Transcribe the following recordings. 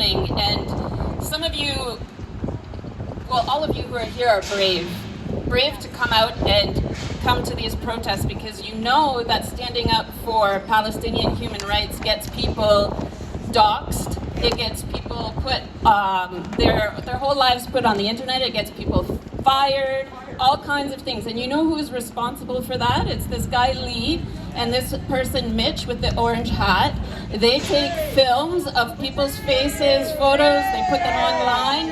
filming, and some of you, well, all of you who are here are brave to come out and come to these protests, because you know that standing up for Palestinian human rights gets people doxxed, it gets people put, their whole lives put on the internet, it gets people fired, all kinds of things. And you know who's responsible for that? It's this guy Lee and this person Mitch with the orange hat. They take films of people's faces, photos, they put them online,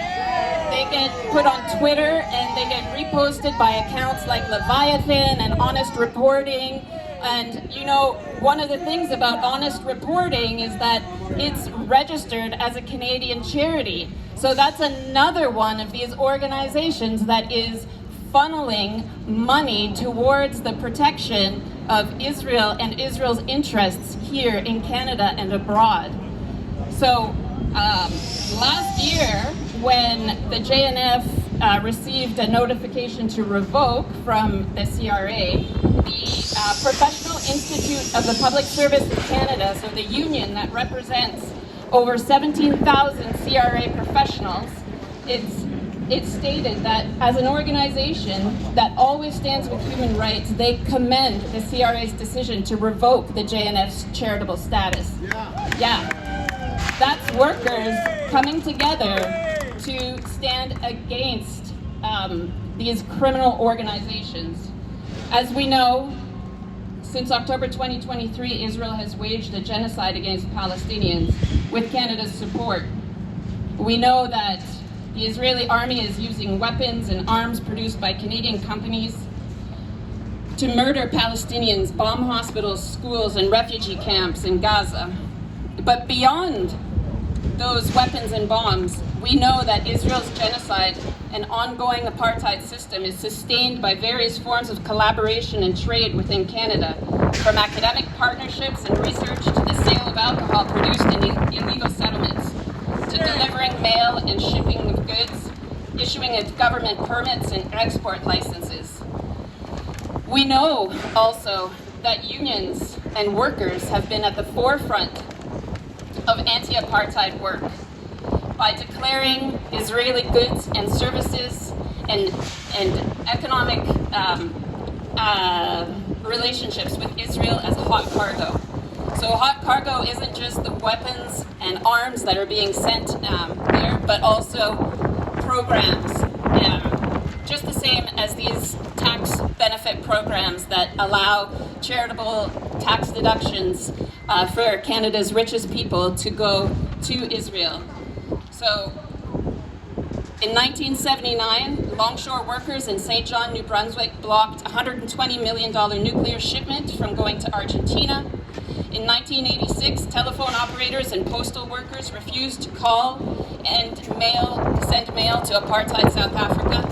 they get put on Twitter, and they get reposted by accounts like Leviathan and Honest Reporting. And you know, one of the things about Honest Reporting is that it's registered as a Canadian charity. So that's another one of these organizations that is funneling money towards the protection of Israel and Israel's interests here in Canada and abroad. So last year, when the JNF received a notification to revoke from the CRA, the Professional Institute of the Public Service of Canada, so the union that represents over 17,000 CRA professionals, it stated that as an organization that always stands with human rights, they commend the CRA's decision to revoke the JNF's charitable status. Yeah. That's workers coming together to stand against these criminal organizations. As we know, since October 2023, Israel has waged a genocide against Palestinians with Canada's support. We know that the Israeli army is using weapons and arms produced by Canadian companies to murder Palestinians, bomb hospitals, schools, and refugee camps in Gaza. But beyond those weapons and bombs, we know that Israel's genocide and ongoing apartheid system is sustained by various forms of collaboration and trade within Canada, from academic partnerships and research to the sale of alcohol produced in illegal settlements, to delivering mail and shipping of goods, issuing of government permits and export licenses. We know also that unions and workers have been at the forefront of anti-apartheid work by declaring Israeli goods and services and economic relationships with Israel as hot cargo. So hot cargo isn't just the weapons and arms that are being sent there, but also programs, just the same as these tax benefit programs that allow charitable tax deductions for Canada's richest people to go to Israel. So in 1979, longshore workers in St. John, New Brunswick blocked a $120 million nuclear shipment from going to Argentina. In 1986, telephone operators and postal workers refused to call and send mail to apartheid South Africa.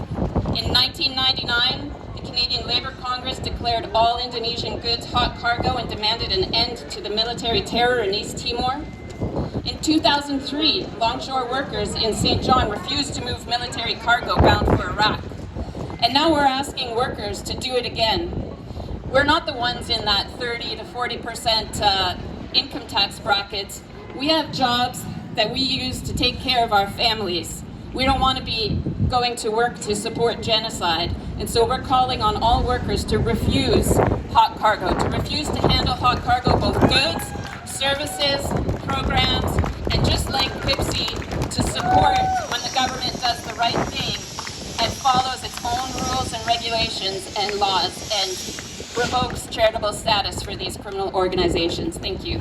In 1999, the Canadian Labour Congress declared all Indonesian goods hot cargo and demanded an end to the military terror in East Timor. In 2003, longshore workers in St. John refused to move military cargo bound for Iraq. And now we're asking workers to do it again. We're not the ones in that 30 to 40% income tax brackets. We have jobs that we use to take care of our families. We don't want to be going to work to support genocide. And so we're calling on all workers to refuse hot cargo, to refuse to handle hot cargo, both goods, services, programs, and just like Pepsi, to support when the government does the right thing and follows its own rules and regulations and laws and revokes charitable status for these criminal organizations. Thank you.